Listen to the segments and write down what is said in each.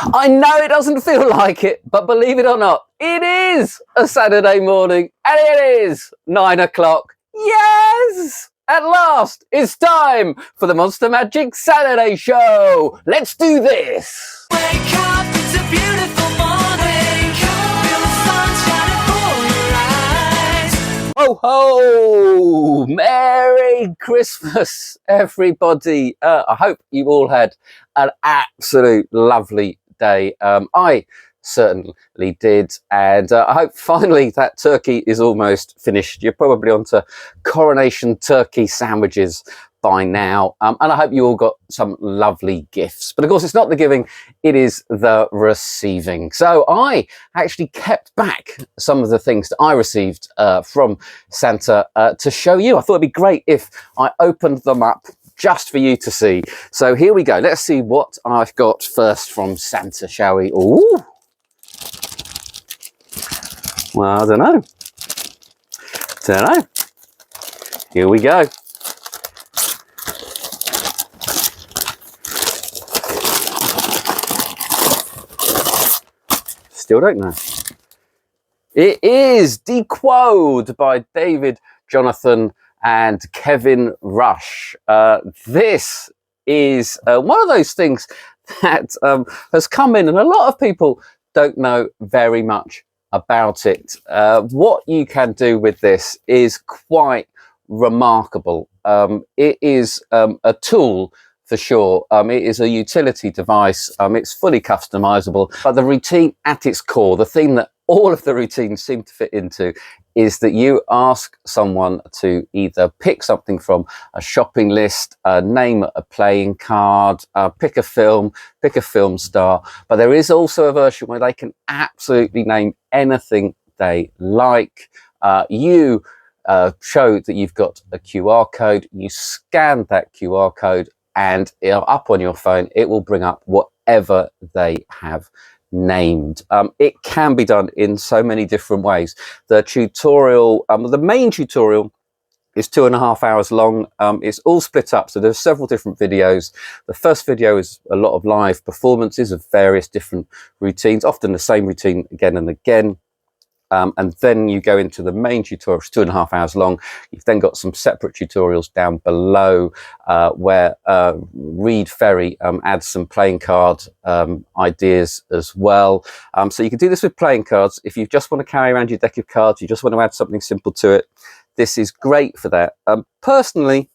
I know it doesn't feel like it, but believe it or not, it is a Saturday morning and it is 9 o'clock. Yes! At last, it's time for the Monster Magic Saturday Show. Let's do this. Wake up, it's a beautiful morning. Feel the sun shining for your eyes. Ho ho! Merry Christmas, everybody. I hope you all had an absolute lovely day. I certainly did, and I hope finally that turkey is almost finished. You're probably onto coronation turkey sandwiches by now, and I hope you all got some lovely gifts. But of course, it's not the giving, it is the receiving. So I actually kept back some of the things that I received from Santa to show you. I thought it'd be great if I opened them up just for you to see. So here we go. Let's see what I've got first from Santa, shall we? Ooh. Well, I don't know. Here we go. Still don't know. It is Deqode by David, Jonathan, and Kevin Rush. This is one of those things that has come in, and a lot of people don't know very much about it. What you can do with this is quite remarkable. It is a tool for sure. It is a utility device. It's fully customizable, but the routine at its core, the theme that all of the routines seem to fit into, is that you ask someone to either pick something from a shopping list, name a playing card, pick a film star, but there is also a version where they can absolutely name anything they like. You show that you've got a QR code, you scan that QR code, and up on your phone, it will bring up whatever they have named. It can be done in so many different ways. The tutorial, the main tutorial, is 2.5 hours long. It's all split up, so there's several different videos. The first video is a lot of live performances of various different routines, often the same routine again and again. And then you go into the main tutorial, which is 2.5 hours long. You've then got some separate tutorials down below where Reed Ferry adds some playing card ideas as well. So you can do this with playing cards. If you just want to carry around your deck of cards, you just want to add something simple to it, this is great for that. Personally,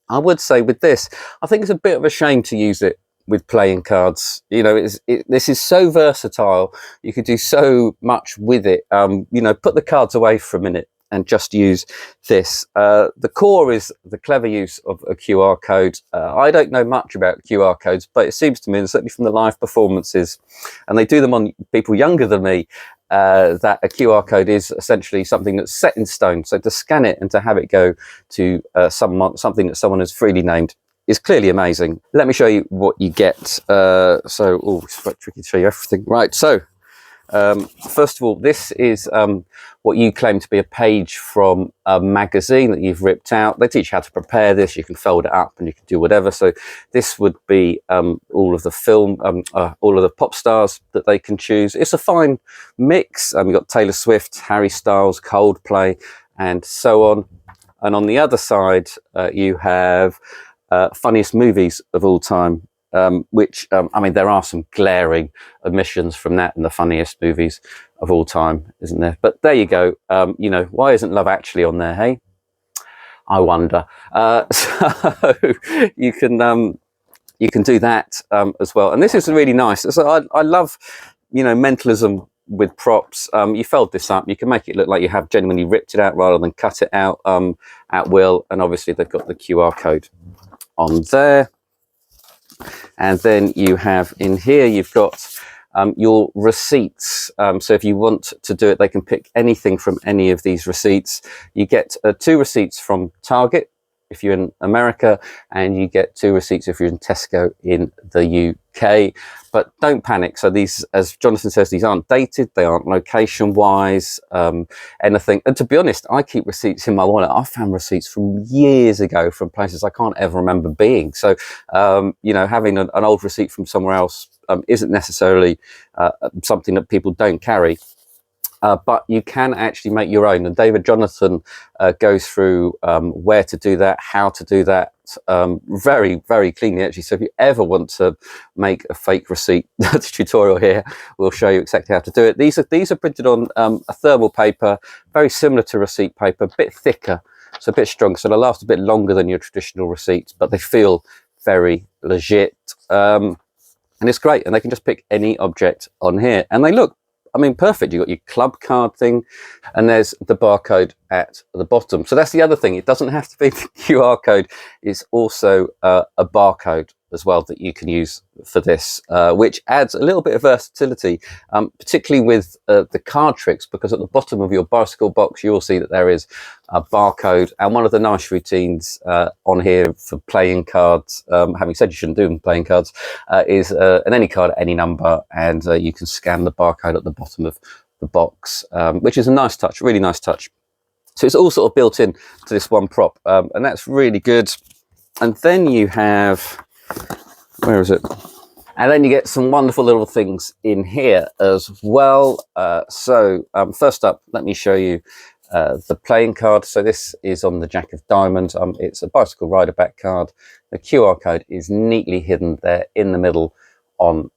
I would say with this, I think it's a bit of a shame to use it with playing cards. You know, this is so versatile. You could do so much with it. You know, put the cards away for a minute and just use this. The core is the clever use of a QR code. I don't know much about QR codes, but it seems to me, and certainly from the live performances, and they do them on people younger than me, that a QR code is essentially something that's set in stone. So to scan it and to have it go to something that someone has freely named is clearly amazing. Let me show you what you get. It's quite tricky to show you everything. Right, so first of all, this is what you claim to be a page from a magazine that you've ripped out. They teach you how to prepare this. You can fold it up and you can do whatever. So this would be all of the film, all of the pop stars that they can choose. It's a fine mix. You've got Taylor Swift, Harry Styles, Coldplay, and so on. And on the other side, you have funniest movies of all time, which, I mean, there are some glaring omissions from that in the funniest movies of all time, isn't there? But there you go. You know, why isn't Love Actually on there, hey? I wonder. So you can do that as well. And this is really nice. So I love, you know, mentalism with props. You fold this up, you can make it look like you have genuinely ripped it out rather than cut it out at will. And obviously they've got the QR code on there. And then you have in here, you've got your receipts. So if you want to do it, they can pick anything from any of these receipts. You get 2 receipts from Target if you're in America, and you get 2 receipts if you're in Tesco in the UK, but don't panic. So these, as Jonathan says, these aren't dated, they aren't location wise, anything. And to be honest, I keep receipts in my wallet. I found receipts from years ago from places I can't ever remember being. So you know, having an old receipt from somewhere else isn't necessarily something that people don't carry. But you can actually make your own, and David Jonathan goes through where to do that, how to do that, very, very cleanly actually. So if you ever want to make a fake receipt, the tutorial here will show you exactly how to do it. These are printed on a thermal paper, very similar to receipt paper, a bit thicker, so a bit stronger, so they'll last a bit longer than your traditional receipts, but they feel very legit. And it's great, and they can just pick any object on here, and they look, I mean, perfect. You've got your club card thing, and there's the barcode at the bottom. So that's the other thing. It doesn't have to be the QR code. It's also a barcode as well that you can use for this, which adds a little bit of versatility, particularly with the card tricks, because at the bottom of your bicycle box, you will see that there is a barcode. And one of the nice routines on here for playing cards, having said you shouldn't do them playing cards, is an any card at any number, and you can scan the barcode at the bottom of the box, which is a nice touch, really nice touch. So it's all sort of built in to this one prop, and that's really good. And then you have, where is it? And then you get some wonderful little things in here as well. So first up, let me show you the playing card. So this is on the Jack of Diamonds. It's a bicycle rider back card. The QR code is neatly hidden there in the middle on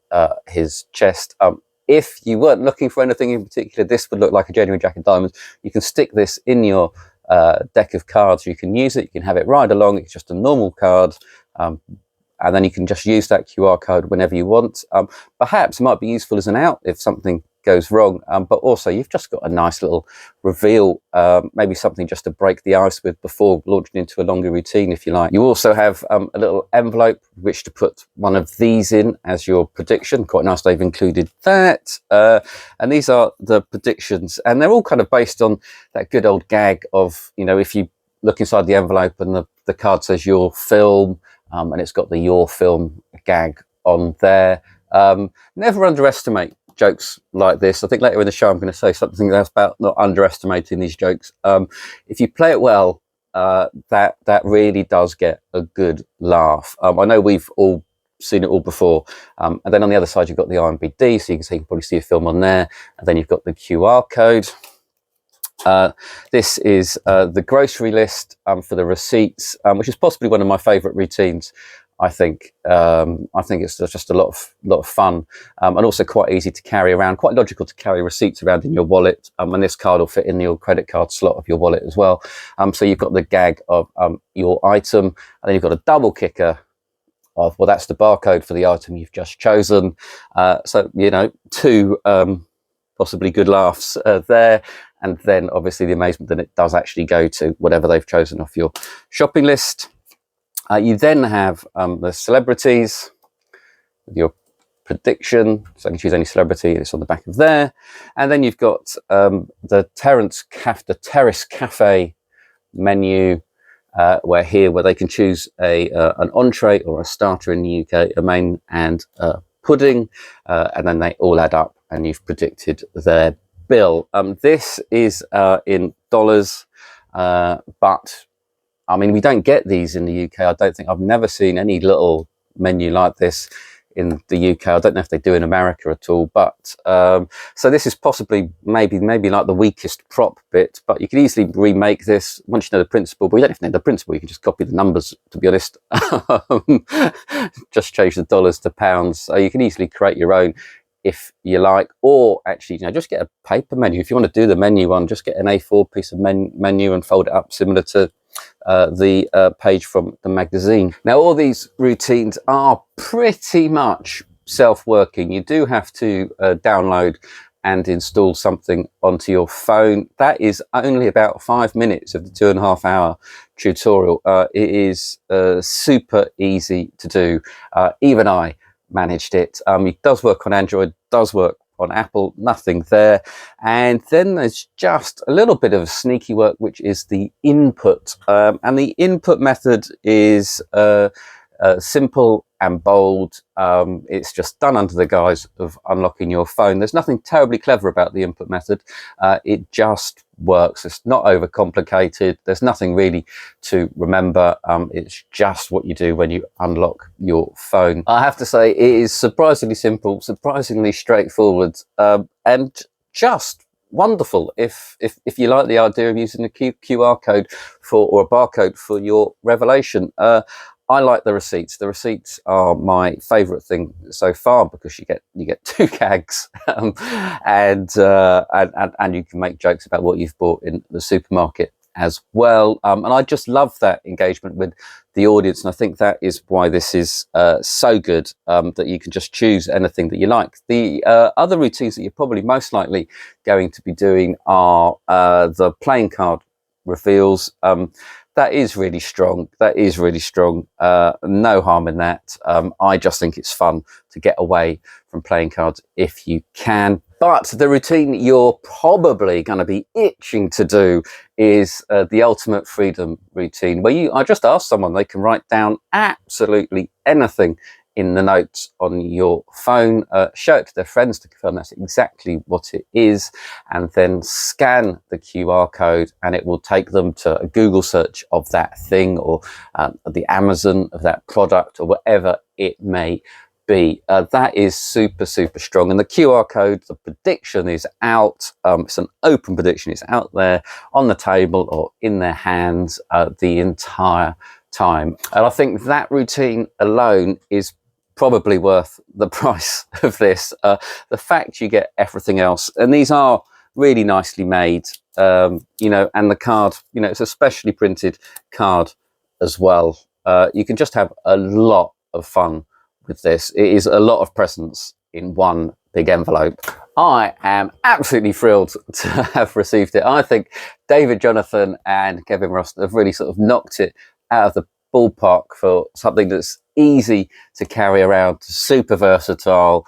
his chest. If you weren't looking for anything in particular, this would look like a genuine Jack of Diamonds. You can stick this in your deck of cards. You can use it. You can have it ride along. It's just a normal card. And then you can just use that QR code whenever you want. Perhaps it might be useful as an out if something goes wrong, but also you've just got a nice little reveal, maybe something just to break the ice with before launching into a longer routine, if you like. You also have a little envelope which to put one of these in as your prediction. Quite nice they've included that. And these are the predictions, and they're all kind of based on that good old gag of, you know, if you look inside the envelope and the card says your film, and it's got the your film gag on there. Never underestimate jokes like this. I think later in the show I'm going to say something else about not underestimating these jokes. If you play it well, that really does get a good laugh. I know we've all seen it all before. And then on the other side you've got the IMBD, so you can probably see a film on there, and then you've got the QR code. This is the grocery list for the receipts, which is possibly one of my favourite routines. I think it's just a lot of fun, and also quite easy to carry around. Quite logical to carry receipts around in your wallet, and this card will fit in your credit card slot of your wallet as well. So you've got the gag of your item, and then you've got a double kicker of, well, that's the barcode for the item you've just chosen. So you know, two possibly good laughs there. And then obviously the amazement that it does actually go to whatever they've chosen off your shopping list. You then have the celebrities with your prediction. So I can choose any celebrity, it's on the back of there. And then you've got the Terrace Cafe menu, where they can choose an entree or a starter in the UK, a main and a pudding, and then they all add up and you've predicted their bill. This is in dollars, but I mean, we don't get these in the UK. I don't think, I've never seen any little menu like this in the UK. I don't know if they do in America at all, but so this is possibly maybe like the weakest prop bit, but you can easily remake this once you know the principle. But you don't have to know the principle, you can just copy the numbers, to be honest. Just change the dollars to pounds. So you can easily create your own if you like, or actually, you know, just get a paper menu. If you want to do the menu one, just get an A4 piece of menu and fold it up similar to the page from the magazine. Now, all these routines are pretty much self-working. You do have to download and install something onto your phone. That is only about 5 minutes of the 2.5 hour tutorial. It is super easy to do. Even I managed it. It does work on Android, does work on Apple, nothing there. And then there's just a little bit of sneaky work, which is the input. And the input method is simple and bold. It's just done under the guise of unlocking your phone. There's nothing terribly clever about the input method. It just works. It's not overcomplicated. There's nothing really to remember. It's just what you do when you unlock your phone. I have to say, it is surprisingly simple, surprisingly straightforward, and just wonderful if you like the idea of using a QR code or a barcode for your revelation. I like the receipts. The receipts are my favourite thing so far because you get 2 gags, and you can make jokes about what you've bought in the supermarket as well. And I just love that engagement with the audience, and I think that is why this is so good, that you can just choose anything that you like. The other routines that you're probably most likely going to be doing are the playing card reveals. That is really strong. No harm in that. I just think it's fun to get away from playing cards if you can. But the routine you're probably going to be itching to do is the ultimate freedom routine, where I just ask someone, they can write down absolutely anything in the notes on your phone, show it to their friends to confirm that's exactly what it is, and then scan the QR code, and it will take them to a Google search of that thing, or the Amazon of that product, or whatever it may be. That is super strong. And the QR code, the prediction is out. It's an open prediction. It's out there on the table or in their hands the entire time. And I think that routine alone is probably worth the price of this. The fact you get everything else, and these are really nicely made, you know, and the card, you know, it's a specially printed card as well. You can just have a lot of fun with this. It is a lot of presents in one big envelope. I am absolutely thrilled to have received it. I think David, Jonathan and Kevin Ross have really sort of knocked it out of the ballpark for something that's easy to carry around, super versatile,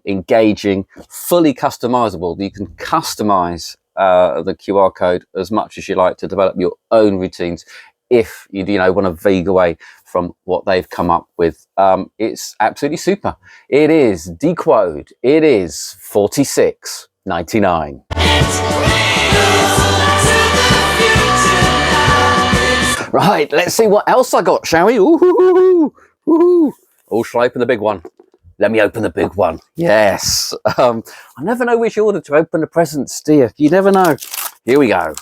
engaging, fully customizable. You can customize the QR code as much as you like to develop your own routines if you know, want to veer away from what they've come up with. It's absolutely super. It is Deqode. It is $46.99. Right, let's see what else I got, shall we? Ooh. Oh, shall I open the big one? Let me open the big one. Yes. I never know which order to open the presents, dear. You never know. Here we go.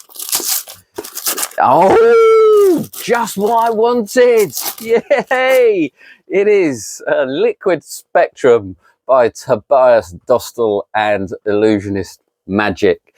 Oh, just what I wanted. Yay. It is Liquid Spectrum by Tobias, Dostal and Illusionist Magic.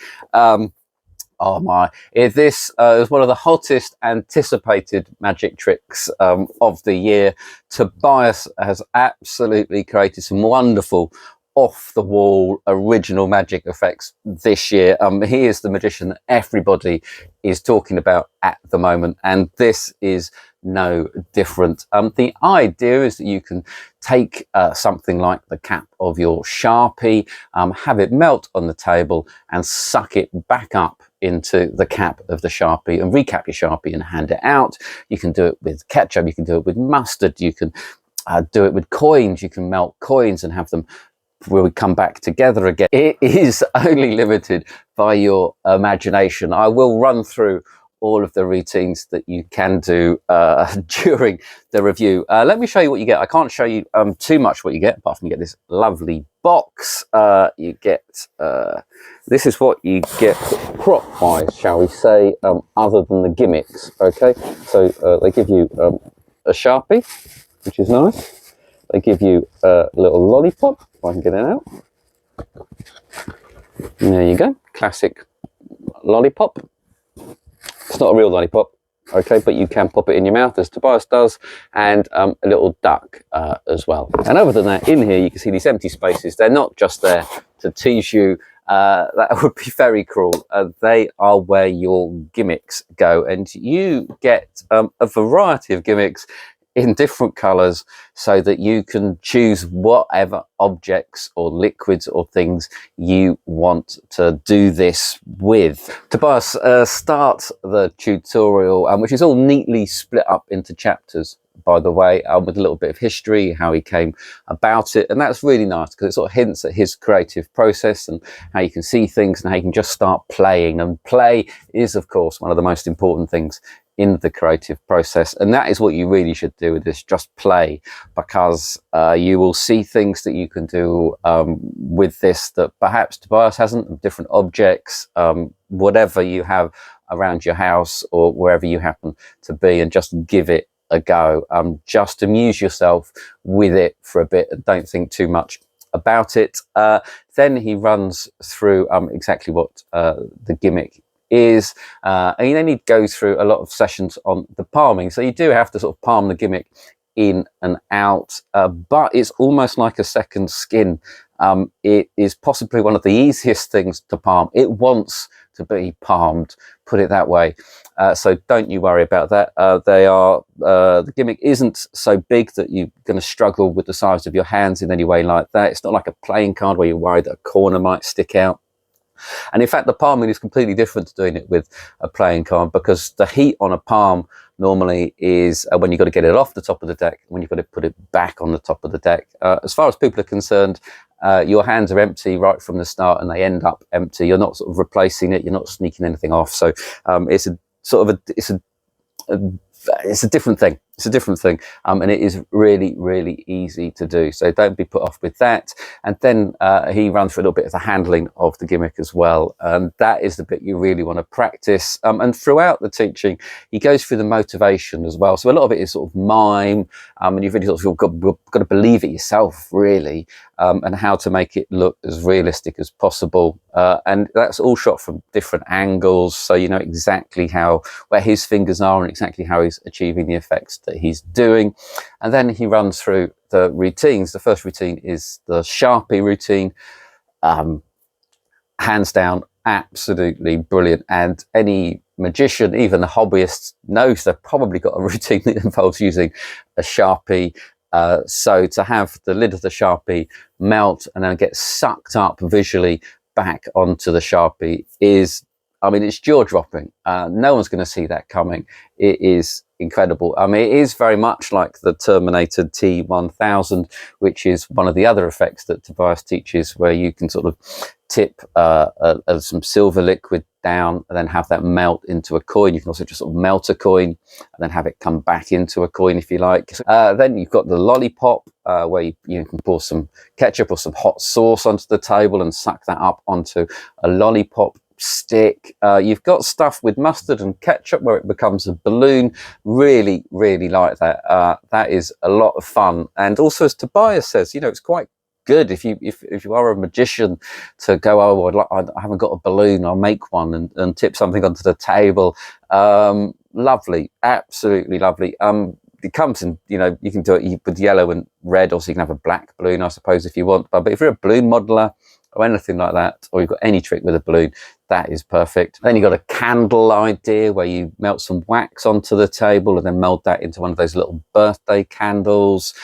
Oh my, this is one of the hottest anticipated magic tricks of the year. Tobias has absolutely created some wonderful off-the-wall original magic effects this year. He is the magician that everybody is talking about at the moment, and this is no different. The idea is that you can take something like the cap of your Sharpie, have it melt on the table and suck it back up into the cap of the Sharpie and recap your Sharpie and hand it out. You can do it with ketchup, you can do it with mustard, you can do it with coins. You can melt coins and have them where we come back together again. It is only limited by your imagination. I will run through all of the routines that you can do during the review. Let me show you what you get. I can't show you too much what you get, apart from you get this lovely box. You get, this is what you get prop-wise, shall we say, other than the gimmicks, okay? So they give you a Sharpie, which is nice. They give you a little lollipop, if I can get it out. And there you go, classic lollipop. It's not a real lollipop, okay, but you can pop it in your mouth as Tobias does, and a little duck as well. And other than that, in here you can see these empty spaces. They're not just there to tease you. That would be very cruel. They are where your gimmicks go, and you get a variety of gimmicks in different colours so that you can choose whatever objects or liquids or things you want to do this with. Tobias, start the tutorial, which is all neatly split up into chapters by the way, with a little bit of history, how he came about it. And that's really nice because it sort of hints at his creative process and how you can see things and how you can just start playing. And play is, of course, one of the most important things in the creative process, and that is what you really should do with this, just play, because you will see things that you can do with this that perhaps Tobias hasn't, different objects, whatever you have around your house or wherever you happen to be, and just give it a go. Just amuse yourself with it for a bit and don't think too much about it. Then he runs through exactly what the gimmick is, and then he goes through a lot of sessions on the palming. So you do have to sort of palm the gimmick in and out, but it's almost like a second skin. It is possibly one of the easiest things to palm. It wants to be palmed, put it that way. So don't you worry about that. The gimmick isn't so big that you're going to struggle with the size of your hands in any way like that. It's not like a playing card where you're worried that a corner might stick out. And in fact, the palming is completely different to doing it with a playing card, because the heat on a palm normally is when you've got to get it off the top of the deck, when you've got to put it back on the top of the deck. As far as people are concerned, your hands are empty right from the start and they end up empty. You're not sort of replacing it. You're not sneaking anything off. So it's a sort of it's a different thing. It's a different thing, and it is really, really easy to do. So don't be put off with that. And then he runs through a little bit of the handling of the gimmick as well. That is the bit you really want to practice. And throughout the teaching, he goes through the motivation as well. So a lot of it is sort of mime, and you've really sort of got to believe it yourself, really, and how to make it look as realistic as possible. And that's all shot from different angles, so you know exactly where his fingers are and exactly how he's achieving the effects that he's doing. And then he runs through the routines. The first routine is the Sharpie routine. Hands down, absolutely brilliant. And any magician, even the hobbyists, knows they've probably got a routine that involves using a Sharpie. So to have the lid of the Sharpie melt and then get sucked up visually back onto the Sharpie is, I mean, it's jaw-dropping. No one's going to see that coming. It is incredible. I mean, it is very much like the Terminator T1000, which is one of the other effects that Tobias teaches, where you can sort of tip some silver liquid down and then have that melt into a coin. You can also just sort of melt a coin and then have it come back into a coin if you like. Then you've got the lollipop, where you can pour some ketchup or some hot sauce onto the table and suck that up onto a lollipop stick. You've got stuff with mustard and ketchup where it becomes a balloon. Really, really like that. That is a lot of fun. And also, as Tobias says, you know, it's quite good if you are a magician to go, oh, I haven't got a balloon, I'll make one, and tip something onto the table. Lovely, absolutely lovely. It comes in, you know, you can do it with yellow and red, or so you can have a black balloon, I suppose, if you want. But if you're a balloon modeler or anything like that, or you've got any trick with a balloon, that is perfect. Then you've got a candle idea where you melt some wax onto the table and then melt that into one of those little birthday candles.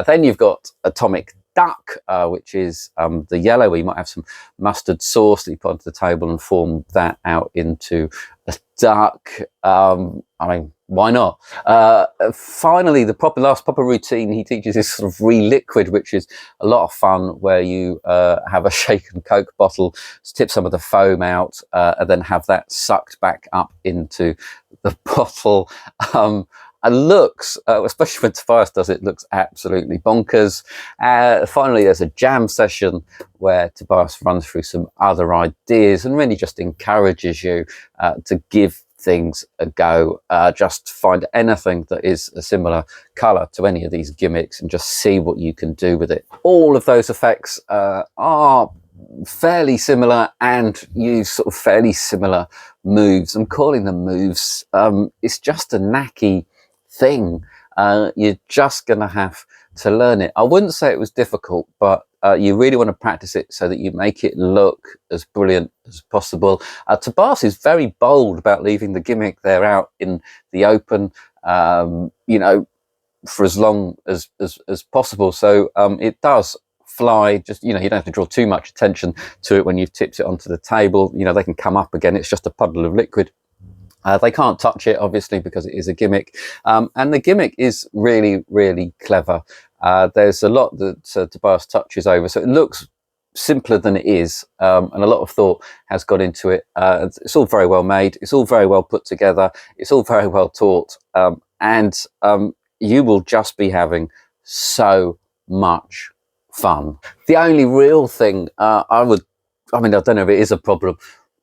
Then you've got atomic duck, which is the yellow, where you might have some mustard sauce that you put onto the table and form that out into a duck. I mean, why not? Finally, the last proper routine he teaches is sort of re-liquid, which is a lot of fun, where you have a shaken Coke bottle, tip some of the foam out, and then have that sucked back up into the bottle. And looks, especially when Tobias does it, looks absolutely bonkers. Finally, there's a jam session where Tobias runs through some other ideas and really just encourages you to give things a go. Just find anything that is a similar colour to any of these gimmicks and just see what you can do with it. All of those effects are fairly similar and use sort of fairly similar moves. I'm calling them moves. It's just a knacky thing. You're just gonna have to learn it. I wouldn't say it was difficult, but you really want to practice it so that you make it look as brilliant as possible. Tobias is very bold about leaving the gimmick there out in the open, you know, for as long as possible. So it does fly. Just, you know, you don't have to draw too much attention to it when you've tipped it onto the table. You know, they can come up again. It's just a puddle of liquid. They can't touch it, obviously, because it is a gimmick. And the gimmick is really, really clever. There's a lot that Tobias touches over, so it looks simpler than it is, and a lot of thought has got into it. It's all very well made. It's all very well put together. It's all very well taught. And you will just be having so much fun. The only real thing I don't know if it is a problem,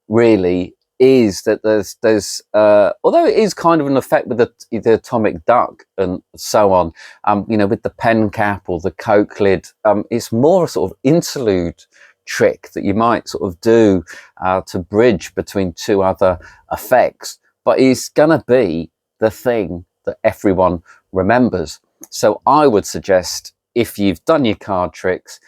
really, is that there's although it is kind of an effect with the atomic duck and so on, with the pen cap or the Coke lid, it's more a sort of interlude trick that you might sort of do to bridge between two other effects, but it's gonna be the thing that everyone remembers. So I would suggest, if you've done your card tricks,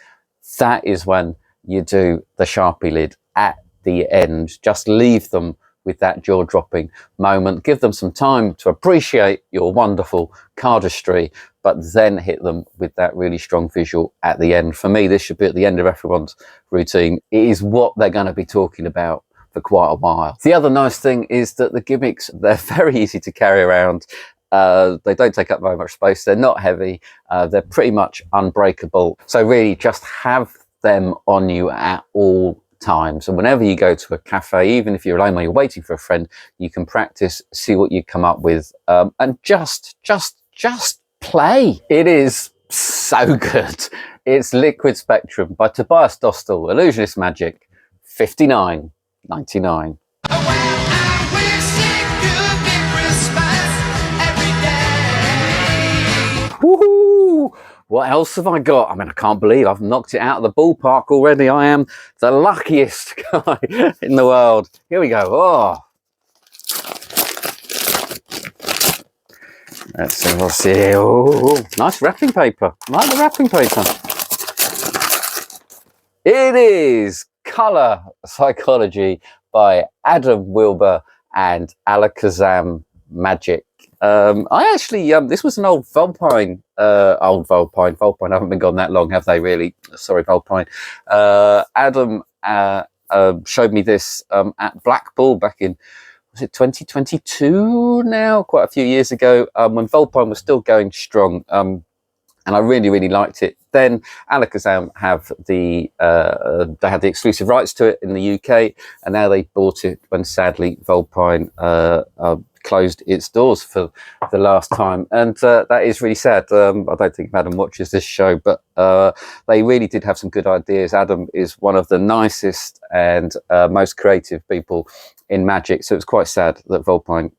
that is when you do the Sharpie lid at the end. Just leave them with that jaw-dropping moment. Give them some time to appreciate your wonderful cardistry, but then hit them with that really strong visual at the end. For me, this should be at the end of everyone's routine. It is what they're going to be talking about for quite a while. The other nice thing is that the gimmicks, they're very easy to carry around. They don't take up very much space. They're not heavy. They're pretty much unbreakable. So really just have them on you at all times, and whenever you go to a cafe, even if you're alone while you're waiting for a friend, you can practice, see what you come up with, and just play. It is so good. It's Liquid Spectrum by Tobias Dostal, Illusionist Magic, $59.99. Woohoo! What else have I got? I mean, I can't believe I've knocked it out of the ballpark already. I am the luckiest guy in the world. Here we go. Oh, let's see. We'll see. Oh, nice wrapping paper. I like the wrapping paper. It is Colour Psychology by Adam Wilber and Alex Magic. I actually, this was an old Volpine, Volpine haven't been gone that long, have they really? Sorry, Volpine. Adam showed me this at Black Bull back in, was it 2022 now? Quite a few years ago, when Volpine was still going strong. And I really, really liked it. Then Alakazam they had the exclusive rights to it in the UK, and now they bought it when sadly Volpine closed its doors for the last time, and that is really sad. I don't think Adam watches this show, but they really did have some good ideas. Adam is one of the nicest and most creative people in Magic, so it's quite sad that Volpine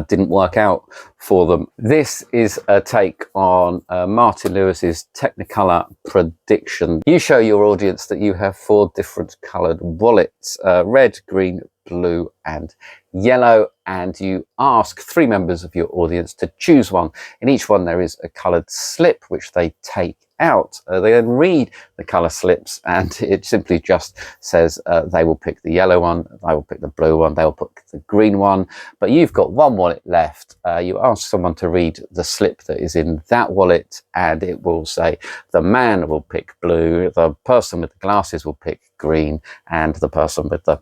didn't work out for them. This is a take on Martin Lewis's Technicolor prediction. You show your audience that you have 4 different coloured wallets, red, green, blue and yellow, and you ask 3 members of your audience to choose one. In each one there is a coloured slip which they take out. They then read the colour slips, and it simply just says they will pick the yellow one, they will pick the blue one, they will pick the green one, but you've got 1 wallet left. You ask someone to read the slip that is in that wallet, and it will say the man will pick blue, the person with the glasses will pick green, and the person with the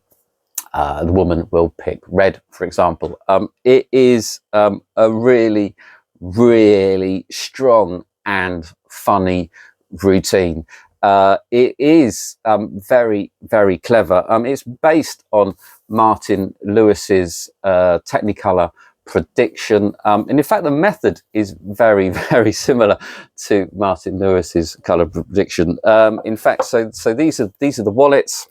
woman will pick red, for example. It is a really, really strong and funny routine. It is very, very clever. It's based on Martin Lewis's Technicolor prediction, and in fact the method is very, very similar to Martin Lewis's color prediction. In fact, so these are the wallets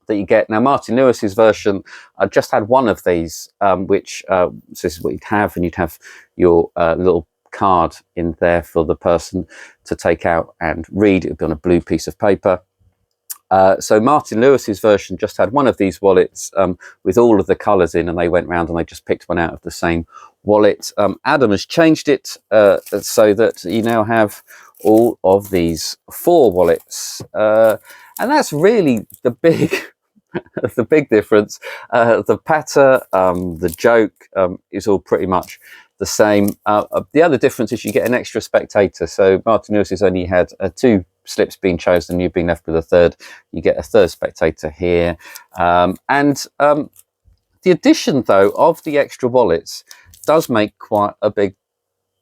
that you get. Now, Martin Lewis's version just had one of these, which so this is what you'd have, and you'd have your little card in there for the person to take out and read. It would be on a blue piece of paper. So Martin Lewis's version just had one of these wallets with all of the colours in, and they went round and they just picked one out of the same wallet. Adam has changed it so that you now have all of these 4 wallets, and that's really the big the big difference. The patter, the joke is all pretty much the same. The other difference is you get an extra spectator. So Martin Lewis has only had 2 slips being chosen, you've been left with a third. You get a third spectator here. And The addition, though, of the extra wallets does make quite a big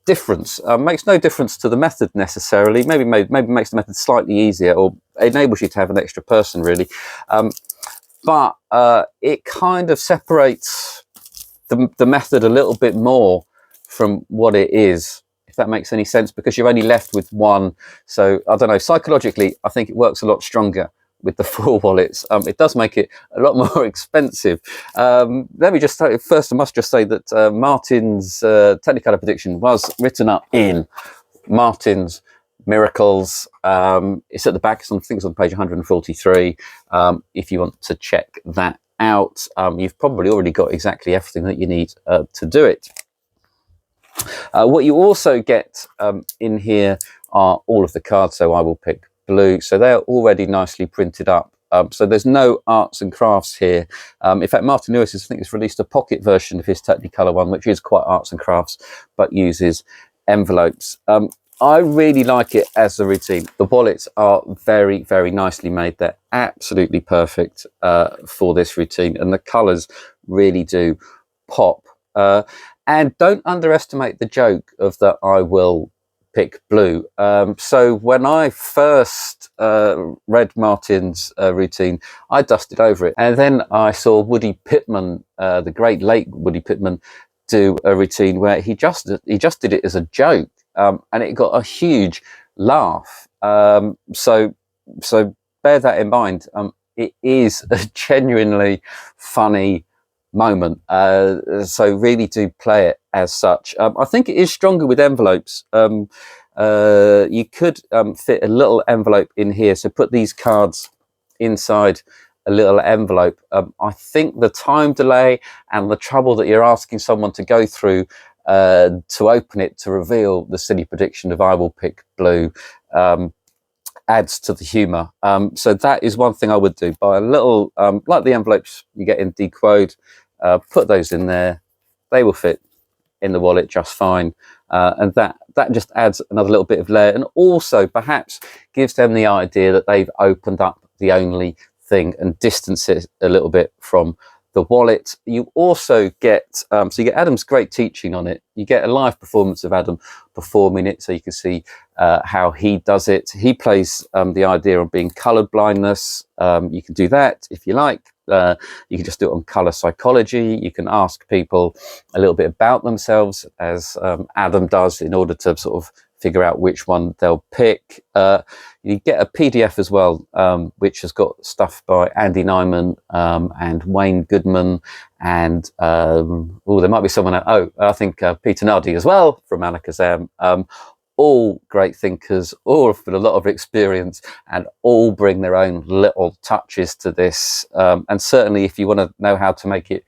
difference. Makes no difference to the method necessarily. Maybe makes the method slightly easier, or enables you to have an extra person, really. But it kind of separates the method a little bit more from what it is, if that makes any sense, because you're only left with one. So I don't know, psychologically, I think it works a lot stronger with the 4 wallets. It does make it a lot more expensive. Let me just say, first I must just say that Martin's Technicolor prediction was written up in Martin's Miracles. It's at the back. I think it's on page 143. If you want to check that out, you've probably already got exactly everything that you need to do it. What you also get in here are all of the cards. So I will pick blue. So they're already nicely printed up. So there's no arts and crafts here. In fact, Martin Lewis has, I think, has released a pocket version of his Technicolor one, which is quite arts and crafts, but uses envelopes. I really like it as a routine. The wallets are very, very nicely made. They're absolutely perfect for this routine, and the colours really do pop. And don't underestimate the joke of that I will pick blue. So when I first read Martin's routine, I dusted over it, and then I saw Woody Pittman, the great late Woody Pittman, do a routine where he just did it as a joke, and it got a huge laugh. So bear that in mind. It is a genuinely funny moment, so really do play it as such. I think it is stronger with envelopes. You could fit a little envelope in here, so put these cards inside a little envelope. I think the time delay and the trouble that you're asking someone to go through to open it to reveal the silly prediction of I will pick blue adds to the humour. So that is one thing I would do. Buy a little, like the envelopes you get in Deqode, put those in there. They will fit in the wallet just fine. And that just adds another little bit of layer, and also perhaps gives them the idea that they've opened up the only thing and distance it a little bit from the wallet. You also get, so you get Adam's great teaching on it. You get a live performance of Adam performing it, so you can see how he does it. He plays the idea of being colour blindness. You can do that if you like. You can just do it on colour psychology. You can ask people a little bit about themselves, as Adam does, in order to sort of figure out which one they'll pick. You get a PDF as well, which has got stuff by Andy Nyman and Wayne Goodman, and there might be someone else. I think Peter Nardi as well from Alakazam. All great thinkers, all with a lot of experience, and all bring their own little touches to this. And certainly if you want to know how to make it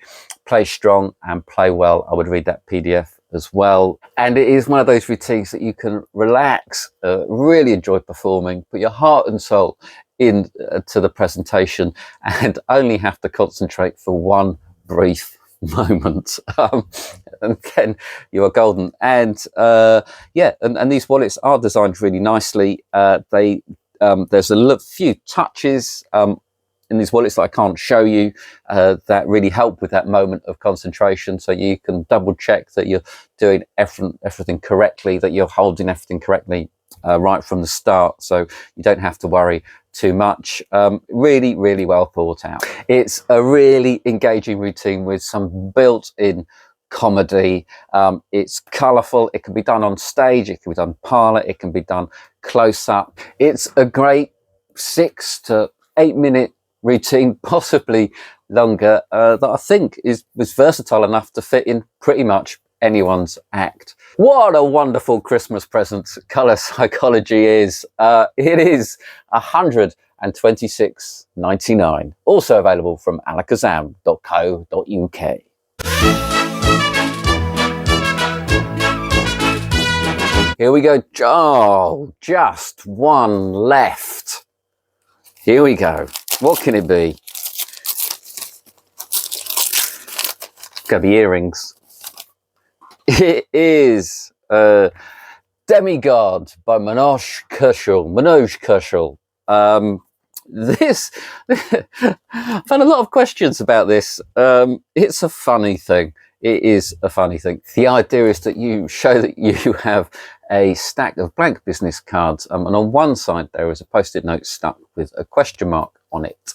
play strong and play well, I would read that PDF as well. And it is one of those routines that you can relax, really enjoy performing, put your heart and soul in to the presentation, and only have to concentrate for one brief moment, and then you are golden. And and these wallets are designed really nicely. There's a few touches in these wallets that I can't show you that really help with that moment of concentration, so you can double check that you're doing everything correctly, that you're holding everything correctly right from the start, so you don't have to worry too much. Really, really well thought out. It's a really engaging routine with some built-in comedy. It's colourful. It can be done on stage. It can be done parlour. It can be done close up. It's a great 6 to 8 minute routine, possibly longer, that I think was versatile enough to fit in pretty much anyone's act. What a wonderful Christmas present colour psychology is. It is $126.99. Also available from alakazam.co.uk. Here we go. Oh, just one left. Here we go. What can it be? It's going to be earrings. It is DemiGod by Manoj Kaushal. This, I've had a lot of questions about this. It's a funny thing. It is a funny thing. The idea is that you show that you have a stack of blank business cards, and on one side there is a post-it note stuck with a question mark on it.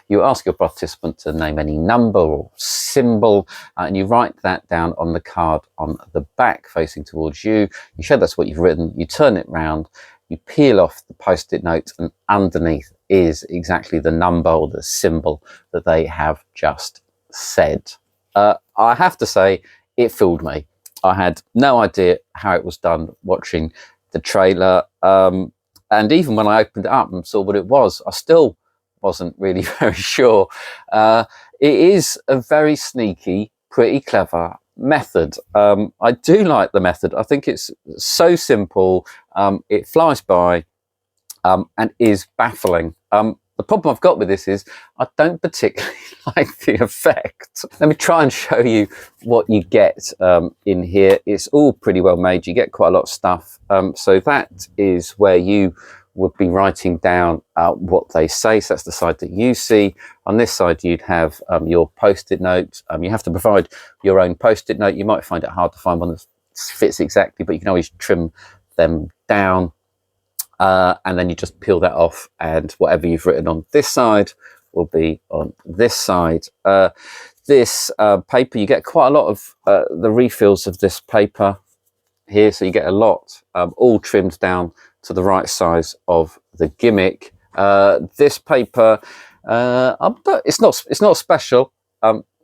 You ask your participant to name any number or symbol, and you write that down on the card on the back facing towards you. You show that's what you've written, you turn it round, you peel off the post-it note, and underneath is exactly the number or the symbol that they have just said. I have to say, it fooled me. I had no idea how it was done watching the trailer. And even when I opened it up and saw what it was, I still wasn't really very sure. It is a very sneaky, pretty clever method. I do like the method. I think it's so simple. It flies by and is baffling. The problem I've got with this is I don't particularly like the effect. Let me try and show you what you get in here. It's all pretty well made. You get quite a lot of stuff. So that is where you would be writing down what they say. So that's the side that you see. On this side, you'd have your post-it note. You have to provide your own post-it note. You might find it hard to find one that fits exactly, but you can always trim them down. And then you just peel that off, and whatever you've written on this side will be on this side. This paper, you get quite a lot of the refills of this paper here, so you get a lot, all trimmed down to the right size of the gimmick. This paper, it's not special.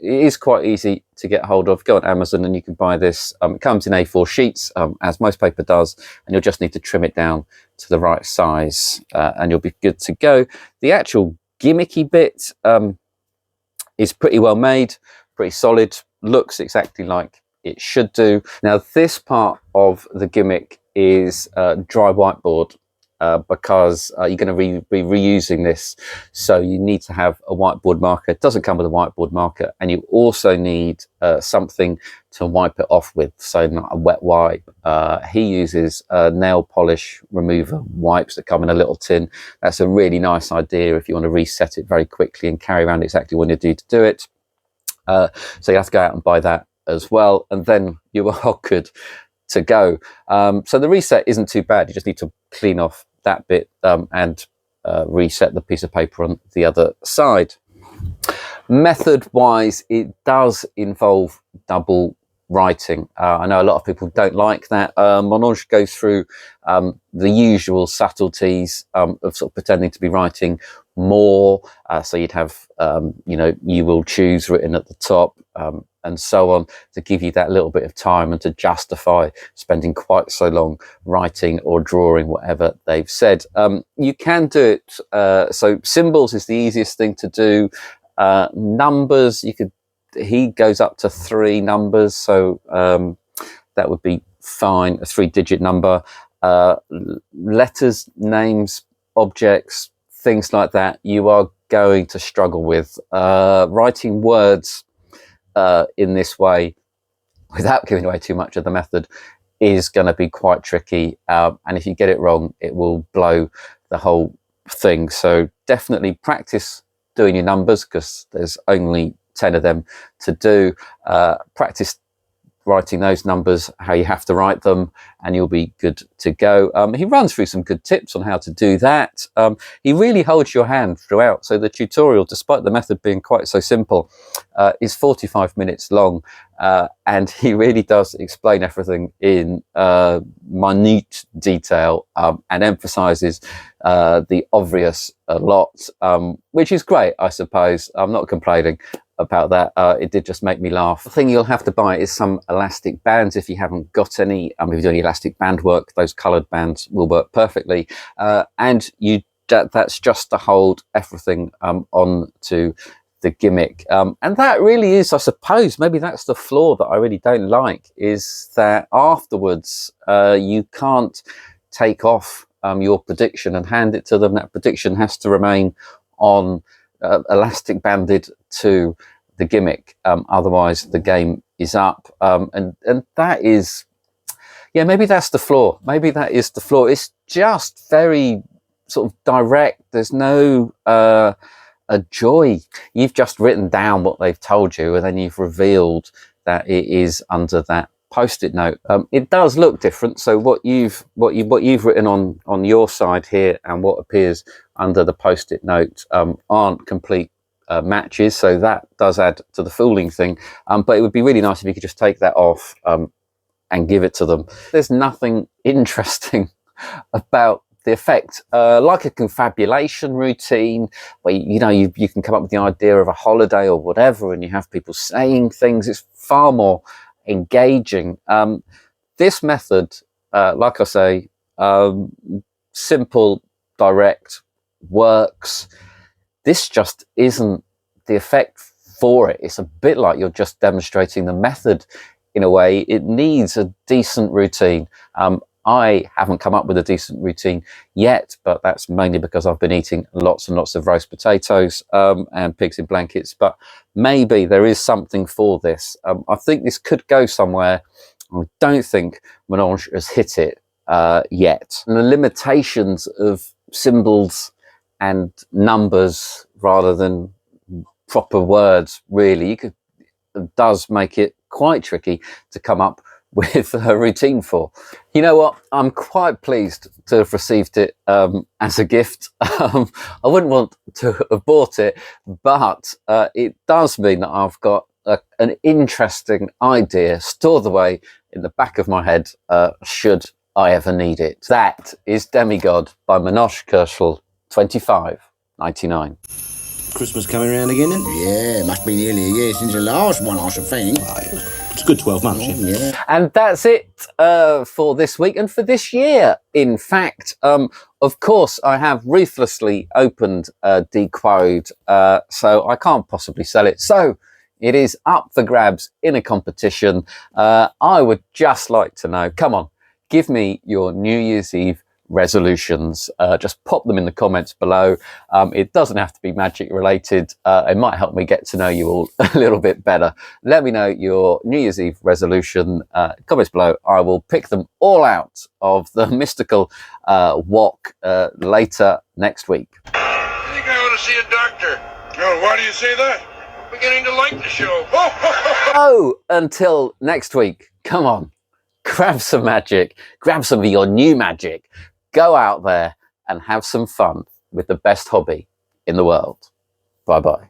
It is quite easy to get hold of. Go on Amazon and you can buy this. It comes in A4 sheets, as most paper does, and you'll just need to trim it down to the right size, and you'll be good to go. The actual gimmicky bit is pretty well made, pretty solid, looks exactly like it should do. Now, this part of the gimmick is dry whiteboard, because you're going to be reusing this, so you need to have a whiteboard marker. It doesn't come with a whiteboard marker, and you also need something to wipe it off with, so not a wet wipe. He uses nail polish remover wipes that come in a little tin. That's a really nice idea if you want to reset it very quickly and carry around exactly what you do to do it. So you have to go out and buy that as well, and then you are good to go. So the reset isn't too bad. You just need to clean off that bit and reset the piece of paper on the other side. Method wise, it does involve double writing. I know a lot of people don't like that. Manoj goes through the usual subtleties of sort of pretending to be writing more. So you'd have, you will choose written at the top, and so on, to give you that little bit of time and to justify spending quite so long writing or drawing whatever they've said. You can do it. So symbols is the easiest thing to do. Numbers, he goes up to 3 numbers, so that would be fine, a 3-digit number. Letters, names, objects, things like that, you are going to struggle with. Writing words in this way, without giving away too much of the method, is going to be quite tricky. And if you get it wrong, it will blow the whole thing. So definitely practice doing your numbers, because there's only 10 of them to do. Practice writing those numbers how you have to write them, and you'll be good to go. He runs through some good tips on how to do that. He really holds your hand throughout, so the tutorial, despite the method being quite so simple, is 45 minutes long, and he really does explain everything in minute detail, and emphasizes the obvious a lot, which is great, I suppose. I'm not complaining about that. It did just make me laugh. The thing you'll have to buy is some elastic bands if you haven't got any. If you're doing elastic band work, those coloured bands will work perfectly, and that's just to hold everything onto the gimmick. And that really is, I suppose, maybe that's the flaw that I really don't like, is that afterwards you can't take off your prediction and hand it to them. That prediction has to remain on elastic banded to the gimmick, otherwise the game is up. And that is, yeah, maybe that's the flaw. Maybe that is the flaw. It's just very sort of direct. There's no a joy. You've just written down what they've told you, and then you've revealed that it is under that post-it note. It does look different. So what you've written on your side here and what appears under the post-it note aren't complete matches. So that does add to the fooling thing. But it would be really nice if you could just take that off and give it to them. There's nothing interesting about the effect, like a confabulation routine where you can come up with the idea of a holiday or whatever, and you have people saying things. It's far more engaging. This method, like I say, simple, direct, works. This just isn't the effect for it. It's a bit like you're just demonstrating the method in a way. It needs a decent routine. I haven't come up with a decent routine yet, but that's mainly because I've been eating lots and lots of roast potatoes and pigs in blankets. But maybe there is something for this. I think this could go somewhere. I don't think Manoj has hit it yet. And the limitations of symbols and numbers rather than proper words, really, does make it quite tricky to come up with a routine for. You know what? I'm quite pleased to have received it as a gift. I wouldn't want to have bought it, but it does mean that I've got an interesting idea stored away in the back of my head should I ever need it. That is DemiGod by Manoj Kaushal, 25.99. Christmas coming around again then? Yeah, must be nearly a year since the last one, I should think. It's a good 12 months, Yeah. And that's it for this week and for this year. In fact, of course, I have ruthlessly opened Deqode, so I can't possibly sell it. So it is up for grabs in a competition. I would just like to know, come on, give me your New Year's Eve resolutions. Just pop them in the comments below. It doesn't have to be magic related. It might help me get to know you all a little bit better. Let me know your New Year's Eve resolution comments below. I will pick them all out of the mystical wok later next week. I think I ought to see a doctor. Oh, why do you say that? I'm beginning to like the show. Oh, until next week, come on, grab some magic, grab some of your new magic, go out there and have some fun with the best hobby in the world. Bye-bye.